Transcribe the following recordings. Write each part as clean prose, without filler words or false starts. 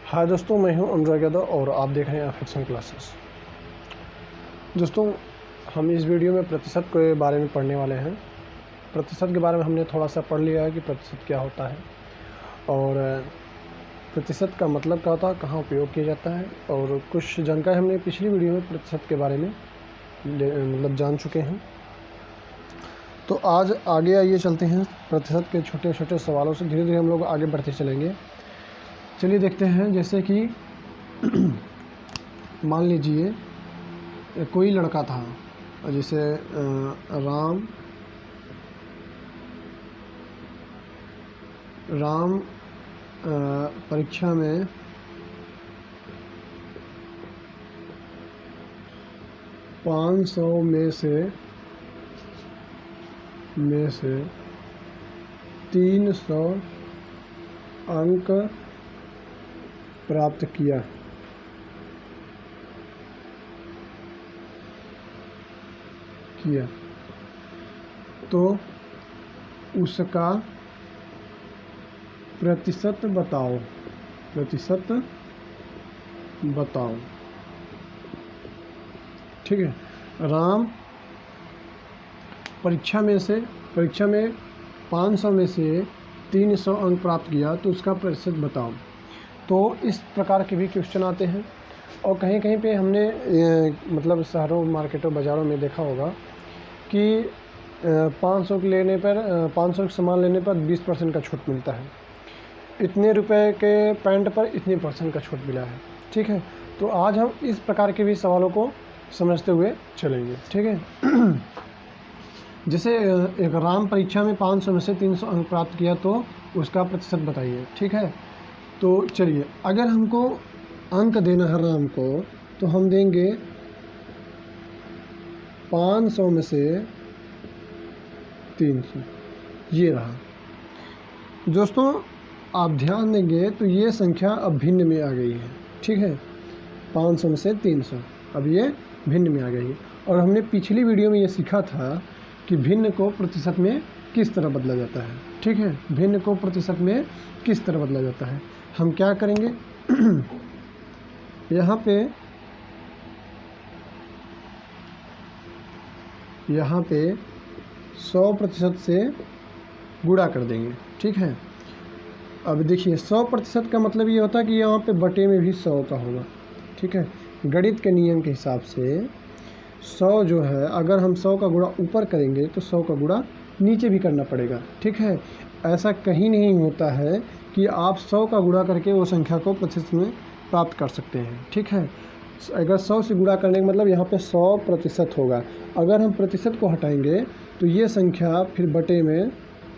हाय दोस्तों, मैं हूं अनुराग यादव और आप देख रहे हैं फिक्सन क्लासेस। दोस्तों, हम इस वीडियो में प्रतिशत के बारे में पढ़ने वाले हैं। प्रतिशत के बारे में हमने थोड़ा सा पढ़ लिया है कि प्रतिशत क्या होता है और प्रतिशत का मतलब क्या होता है, कहाँ उपयोग किया जाता है, और कुछ जानकारी हमने पिछली वीडियो में प्रतिशत के बारे में मतलब जान चुके हैं। तो आज आगे आइए चलते हैं, प्रतिशत के छोटे छोटे सवालों से धीरे धीरे हम लोग आगे बढ़ते चलेंगे। चलिए देखते हैं। जैसे कि मान लीजिए कोई लड़का था, जैसे राम परीक्षा में 500 में से 300 अंक प्राप्त किया। तो उसका प्रतिशत बताओ। ठीक है। राम परीक्षा में 500 में से 300 अंक प्राप्त किया, तो उसका प्रतिशत बताओ। तो इस प्रकार के भी क्वेश्चन आते हैं और कहीं कहीं पे हमने मतलब शहरों, मार्केटों, बाज़ारों में देखा होगा कि 500 के लेने पर 500 के सामान लेने पर 20% का छूट मिलता है, इतने रुपए के पैंट पर इतने % का छूट मिला है। ठीक है। तो आज हम इस प्रकार के भी सवालों को समझते हुए चलेंगे। ठीक है। जैसे एक राम परीक्षा में 500 में से 300 अंक प्राप्त किया, तो उसका प्रतिशत बताइए। ठीक है। तो चलिए, अगर हमको अंक देना है राम को, तो हम देंगे 500 में से 300। ये रहा। दोस्तों, आप ध्यान देंगे तो ये संख्या अब भिन्न में आ गई है। ठीक है। 500 में से 300 अब ये भिन्न में आ गई है। और हमने पिछली वीडियो में ये सीखा था कि भिन्न को प्रतिशत में किस तरह बदला जाता है। ठीक है। भिन्न को प्रतिशत में किस तरह बदला जाता है। हम क्या करेंगे, यहाँ पे 100% से गुणा कर देंगे। ठीक है। अब देखिए, 100% का मतलब ये होता है कि यहाँ पे बटे में भी 100 का होगा। ठीक है। गणित के नियम के हिसाब से 100 जो है, अगर हम 100 का गुणा ऊपर करेंगे तो 100 का गुणा नीचे भी करना पड़ेगा। ठीक है। ऐसा कहीं नहीं होता है कि आप 100 का गुणा करके वो संख्या को प्रतिशत में प्राप्त कर सकते हैं। ठीक है। अगर 100 से गुणा करने का मतलब यहाँ पे 100% होगा। अगर हम प्रतिशत को हटाएंगे तो ये संख्या फिर बटे में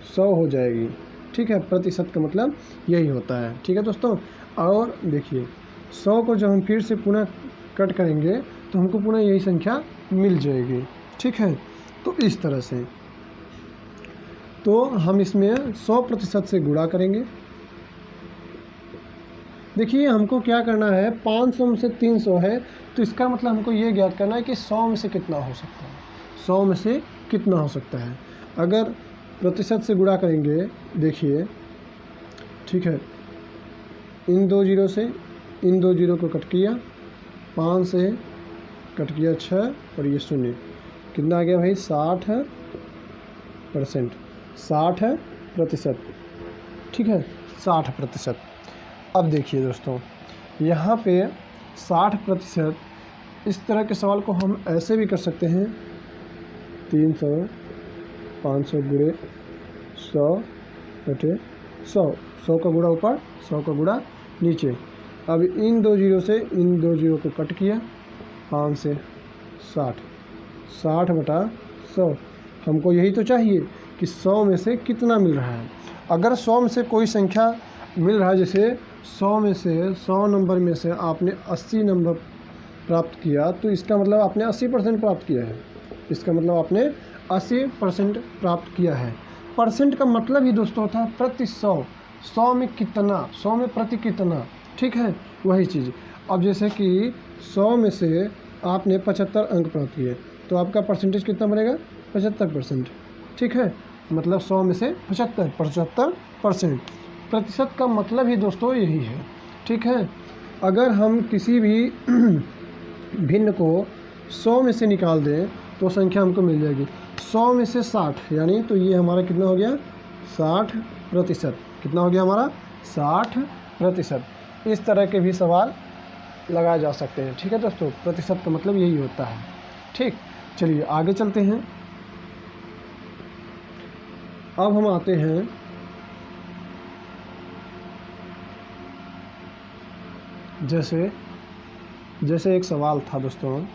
100 हो जाएगी। ठीक है। प्रतिशत का मतलब यही होता है। ठीक है दोस्तों। और देखिए, 100 को जब हम फिर से पुनः कट करेंगे तो हमको पुनः यही संख्या मिल जाएगी। ठीक है। तो इस तरह से तो हम इसमें 100% से गुणा करेंगे। देखिए, हमको क्या करना है, 500 में से 300 है, तो इसका मतलब हमको ये ज्ञात करना है कि 100 में से कितना हो सकता है। 100 में से कितना हो सकता है। अगर प्रतिशत से गुणा करेंगे, देखिए, ठीक है, इन 2 जीरो से इन 2 जीरो को कट किया, 5 से कट किया 6 और ये 0, कितना आ गया भाई, 60%। 60%। ठीक है। 60%। अब देखिए दोस्तों, यहाँ पे 60%, इस तरह के सवाल को हम ऐसे भी कर सकते हैं, 300 500 गुणे 100 बटे 100, 100 का गुणा ऊपर, 100 का गुणा नीचे। अब इन 2 जीरो से इन 2 जीरो को कट किया, 5 से 60 बटा 100। हमको यही तो चाहिए कि 100 में से कितना मिल रहा है। अगर 100 में से कोई संख्या मिल रहा है, जैसे 100 में से 100 नंबर में से आपने 80 नंबर प्राप्त किया, तो इसका मतलब आपने 80% प्राप्त किया है। इसका मतलब आपने 80% प्राप्त किया है। परसेंट का मतलब ही दोस्तों होता है प्रति 100। 100 में कितना, 100 में प्रति कितना। ठीक है। वही चीज़। अब जैसे कि 100 में से आपने 75 अंक प्राप्त किए, तो आपका परसेंटेज कितना बनेगा, 75%। ठीक है। मतलब 100 में से 75%। प्रतिशत का मतलब ही दोस्तों यही है। ठीक है। अगर हम किसी भी भिन्न को 100 में से निकाल दें तो संख्या हमको मिल जाएगी 100 में से 60, यानी तो ये हमारा कितना हो गया 60%। कितना हो गया हमारा 60%। इस तरह के भी सवाल लगाए जा सकते हैं। ठीक है दोस्तों, प्रतिशत का मतलब यही होता है। ठीक, चलिए आगे चलते हैं। अब हम आते हैं जैसे एक सवाल था दोस्तों,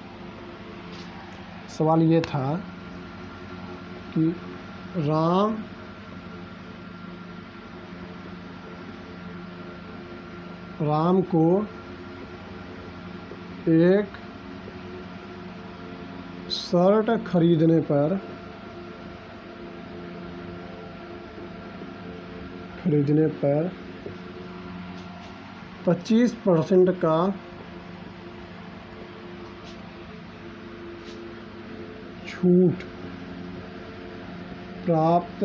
सवाल ये था कि राम को एक शर्ट खरीदने पर 25% का छूट प्राप्त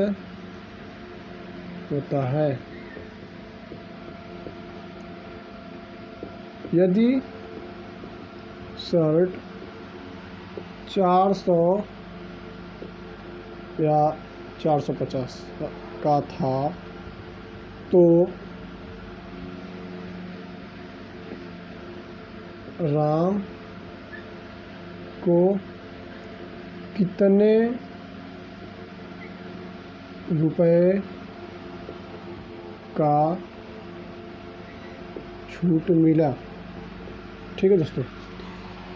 होता है। यदि शर्ट 400 या 450 का था तो राम को कितने रुपए का छूट मिला। ठीक है दोस्तों,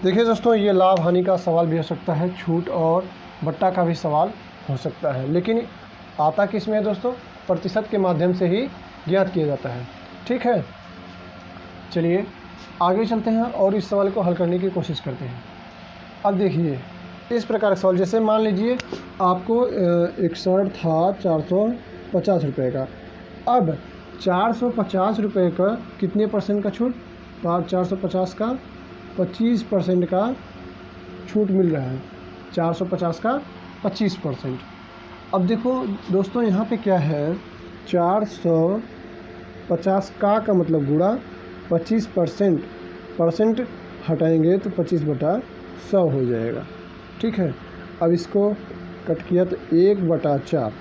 देखिए दोस्तों, ये लाभ हानि का सवाल भी हो सकता है, छूट और बट्टा का भी सवाल हो सकता है, लेकिन आता किस में है दोस्तों, प्रतिशत के माध्यम से ही ज्ञात किया जाता है। ठीक है, चलिए आगे चलते हैं और इस सवाल को हल करने की कोशिश करते हैं। अब देखिए इस प्रकार का सवाल, जैसे मान लीजिए आपको एक शर्ट था 450 रुपये का। अब 450 रुपये का कितने परसेंट का छूट, 450 का 25% का छूट मिल रहा है, 450 का 25%। अब देखो दोस्तों यहाँ पे क्या है, 450 का मतलब गुणा 25% हटाएंगे तो 25/100 हो जाएगा। ठीक है, अब इसको कट किया तो 1/4,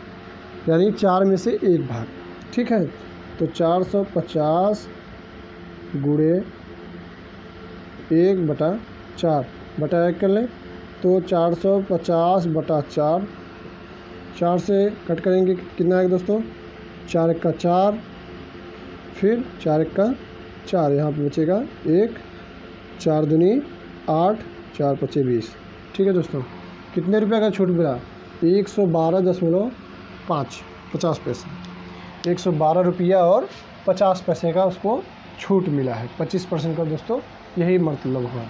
यानी 4 में से 1 भाग। ठीक है, तो 450 गुणे 1/4 बटा 1 कर लें तो 450/4, 4 से कट करेंगे कितना आएगा दोस्तों, 4 1 का 4, फिर 4 1 का 4, यहाँ पे बचेगा 1, 4 दूनी 8, 4 5 20। ठीक है दोस्तों, कितने रुपए का छूट मिला, 112.5 50 पैसे, 112 रुपया और 50 पैसे का उसको छूट मिला है। 25% का दोस्तों यही मतलब हुआ।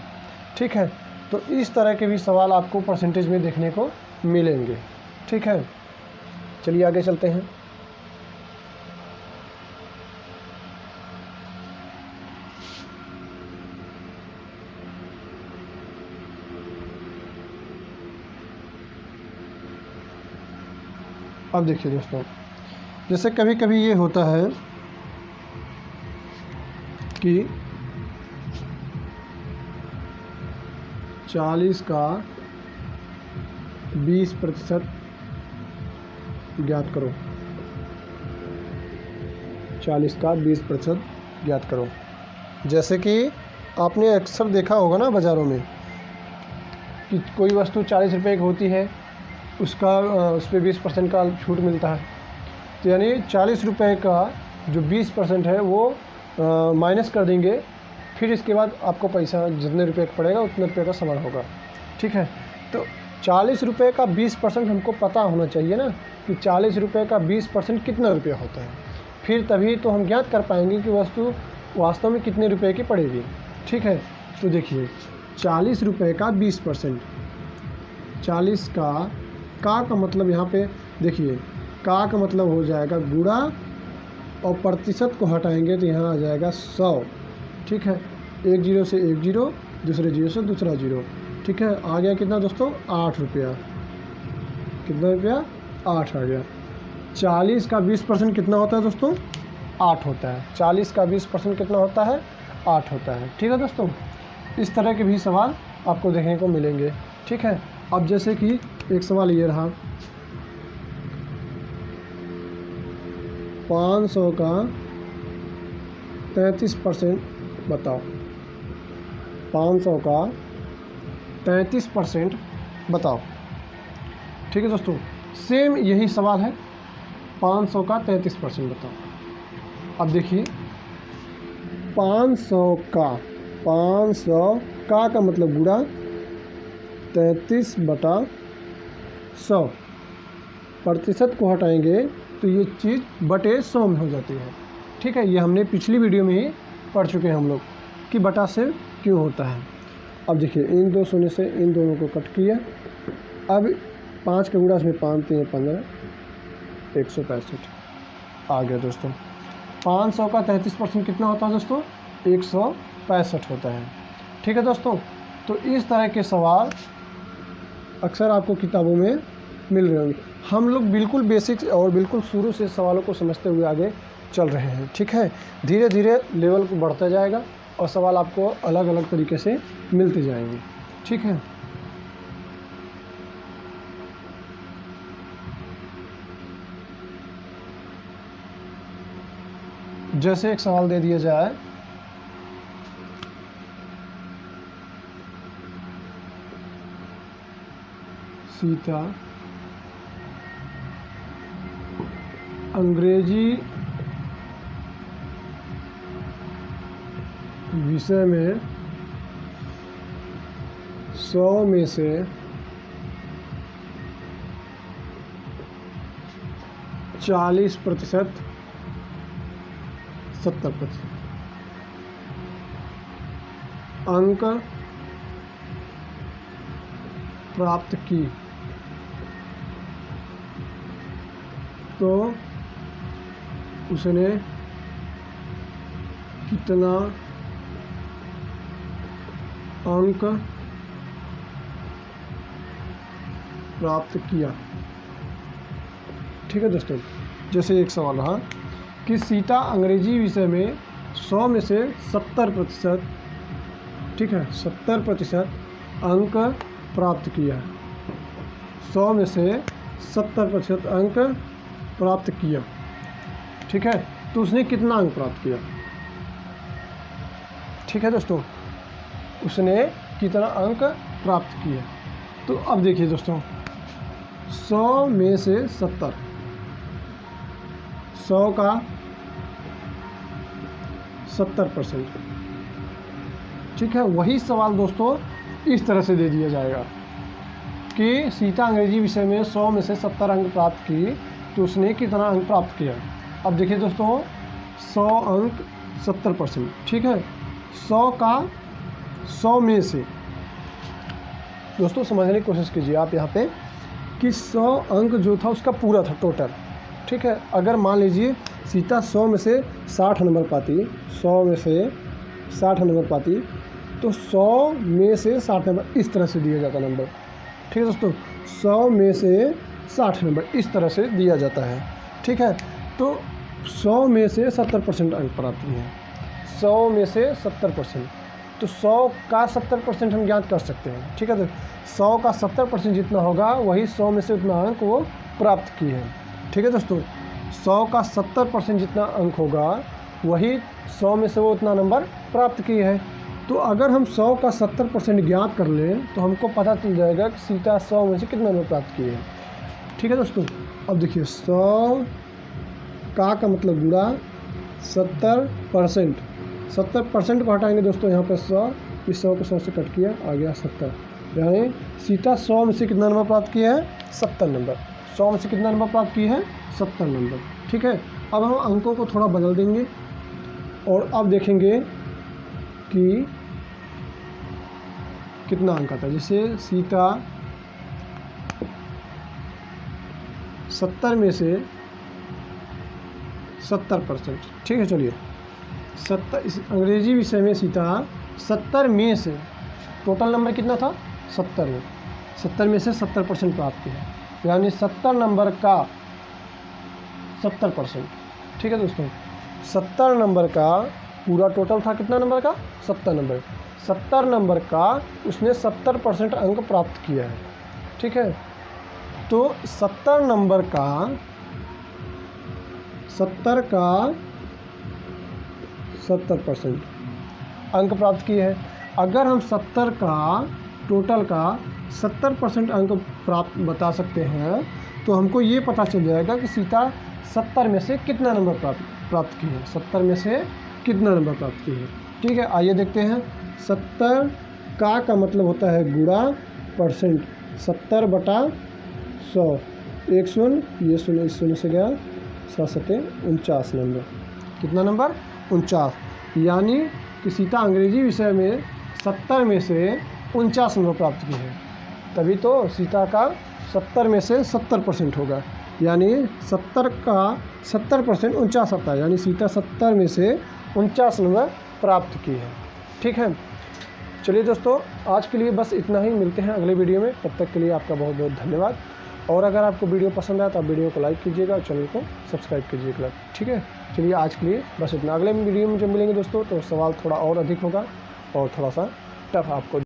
ठीक है, तो इस तरह के भी सवाल आपको परसेंटेज में देखने को मिलेंगे। ठीक है, चलिए आगे चलते हैं। अब देखिए दोस्तों, जैसे कभी कभी ये होता है कि 40 का 20% ज्ञात करो, 40 का 20% ज्ञात करो। जैसे कि आपने अक्सर देखा होगा ना बाज़ारों में कि कोई वस्तु 40 रुपये की होती है, उस पर 20% का छूट मिलता है। तो यानी 40 रुपये का जो 20% है वो माइनस कर देंगे, फिर इसके बाद आपको पैसा जितने रुपये का पड़ेगा उतने रुपये का सामान होगा। ठीक है, तो 40 रुपये का 20% हमको पता होना चाहिए ना कि 40 रुपये का 20% कितना रुपया होता है, फिर तभी तो हम ज्ञात कर पाएंगे कि वस्तु वास्तव में कितने रुपये की पड़ेगी। ठीक है, तो देखिए 40 रुपये का 20%, 40 का मतलब यहाँ पे देखिए का मतलब हो जाएगा गुणा और प्रतिशत को हटाएंगे तो यहाँ आ जाएगा 100। ठीक है, एक जीरो से एक जीरो, दूसरे जीरो से दूसरा जीरो। ठीक है, आ गया कितना दोस्तों, 8 रुपया। कितना रुपया, 8 आ गया। 40 का 20% कितना होता है दोस्तों, 8 होता है। 40 का 20% कितना होता है? 8 होता है। ठीक है दोस्तों, इस तरह के भी सवाल आपको देखने को मिलेंगे। ठीक है, अब जैसे कि एक सवाल ये रहा, 500 का 33% बताओ। 500 का 33% बताओ। ठीक है दोस्तों, सेम यही सवाल है, 500 का 33% बताओ। अब देखिए 500 का मतलब गुणा 33/100, प्रतिशत को हटाएंगे तो ये चीज़ बटे 100 में हो जाती है। ठीक है, ये हमने पिछली वीडियो में ही पढ़ चुके हैं हम लोग कि बटा से क्यों होता है। अब देखिए इन दो शून्य से इन दोनों को कट किया, अब 5 का गुणा इसमें 5 3 15, 165 आ गया दोस्तों। 500 का 33% कितना होता है दोस्तों? 165 होता है। ठीक है दोस्तों, तो इस तरह के सवाल अक्सर आपको किताबों में मिल रहे होंगे। हम लोग बिल्कुल बेसिक्स और बिल्कुल शुरू से सवालों को समझते हुए आगे चल रहे हैं। ठीक है, धीरे धीरे लेवल को बढ़ता जाएगा और सवाल आपको अलग अलग तरीके से मिलते जाएंगे। ठीक है, जैसे एक सवाल दे दिया जाए, सीता अंग्रेजी विषय में 100 में से 40%, 70% अंक प्राप्त की तो उसने कितना अंक प्राप्त किया। ठीक है दोस्तों, जैसे एक सवाल रहा कि सीता अंग्रेजी विषय में 100 में से 70%, ठीक है 70% अंक प्राप्त किया। 100 में से 70% अंक प्राप्त किया। ठीक है, तो उसने कितना अंक प्राप्त किया। ठीक है दोस्तों, उसने कितना अंक प्राप्त किया। तो अब देखिए दोस्तों, 100 में से 70, 100 का 70%। ठीक है, वही सवाल दोस्तों इस तरह से दे दिया जाएगा कि सीता अंग्रेजी विषय में 100 में से 70 अंक प्राप्त की तो उसने कितना अंक प्राप्त किया। अब देखिए दोस्तों, 100 अंक 70%। ठीक है, 100 का 100 में से, दोस्तों समझने की कोशिश कीजिए आप यहाँ पे कि 100 अंक जो था उसका पूरा था टोटल। ठीक है, अगर मान लीजिए सीता 100 में से 60 नंबर पाती, 100 में से 60 नंबर पाती तो 100 में से 60 नंबर इस तरह से दिया जाता नंबर। ठीक है दोस्तों, 100 में से 60 नंबर इस तरह से दिया जाता है। ठीक है, तो 100 में से 70% अंक प्राप्त हुए हैं। 100 में से 70%, तो 100 का 70% हम ज्ञात कर सकते हैं। ठीक है, तो 100 का 70% जितना होगा वही 100 में से उतना अंक वो प्राप्त किए हैं। ठीक है दोस्तों, 100 का 70% जितना अंक होगा वही 100 में से वो उतना नंबर प्राप्त किए हैं। तो अगर हम 100 का 70% ज्ञात कर लें तो हमको पता चल जाएगा कि सीता 100 में से कितना नंबर प्राप्त किए हैं। ठीक है दोस्तों, अब देखिए 100 का मतलब गुणा 70%, 70% को हटाएंगे दोस्तों यहाँ पर 100, इस 100 को 100 से कट किया, आ गया 70। यानी सीता 100 में से कितना नंबर प्राप्त किया है? 70 नंबर। 100 में से कितना नंबर प्राप्त किए हैं? 70 नंबर। ठीक है, अब हम अंकों को थोड़ा बदल देंगे और अब देखेंगे कि कितना अंक आता है। जैसे सीता 70 में से 70%, ठीक है चलिए 70, इस अंग्रेजी विषय में सीता 70 में से, टोटल नंबर कितना था? 70 में, 70 में से 70% प्राप्त किया, यानी 70 नंबर का 70%। ठीक है दोस्तों, 70 नंबर का पूरा टोटल था, कितना नंबर का? 70 नंबर। 70 नंबर का उसने 70% अंक प्राप्त किया है, ठीक है। तो 70 नंबर का 70% अंक प्राप्त किए हैं। अगर हम 70 का टोटल का 70% अंक प्राप्त बता सकते हैं तो हमको ये पता चल जाएगा कि सीता 70 में से कितना नंबर प्राप्त की है, 70 में से कितना नंबर प्राप्त की है, ठीक है। आइए देखते हैं। 70 का मतलब होता है गुणा परसेंट, 70 बटा 100, एक शून्य, ये शून्य इस शून्य से गया, 7 नंबर, कितना नंबर? 49। यानी कि सीता अंग्रेजी विषय में 70 में से 49 नंबर प्राप्त की है, तभी तो सीता का 70 में से 70% होगा, यानी 70 का 70% 49 आता है, यानी सीता 70 में से 49 नंबर प्राप्त की है, ठीक है। चलिए दोस्तों, आज के लिए बस इतना ही, मिलते हैं अगले वीडियो में, तब तक के लिए आपका बहुत बहुत धन्यवाद। और अगर आपको वीडियो पसंद आया तो आप वीडियो को लाइक कीजिएगा और चैनल को सब्सक्राइब कीजिएगा, ठीक है। चलिए आज के लिए बस इतना, अगले वीडियो में जब मिलेंगे दोस्तों तो सवाल थोड़ा और अधिक होगा और थोड़ा सा टफ आपको